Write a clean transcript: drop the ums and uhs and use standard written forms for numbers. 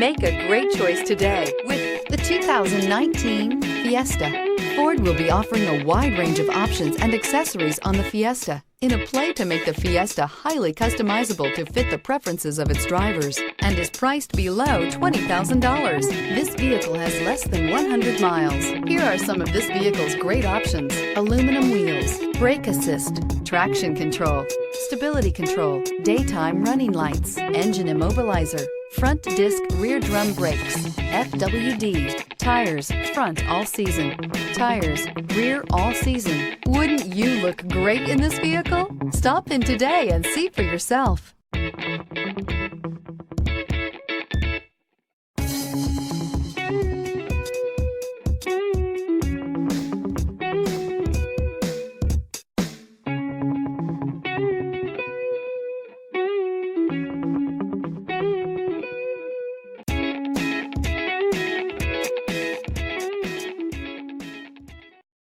Make a great choice today with the 2019 Fiesta. Ford will be offering a wide range of options and accessories on the Fiesta in a play to make the Fiesta highly customizable to fit the preferences of its drivers and is priced below $20,000. This vehicle has less than 100 miles. Here are some of this vehicle's great options: aluminum wheels, brake assist, traction control, stability control, daytime running lights, engine immobilizer, front disc rear drum brakes, FWD, tires front all season, tires rear all season. Wouldn't you look great in this vehicle? Stop in today and see for yourself.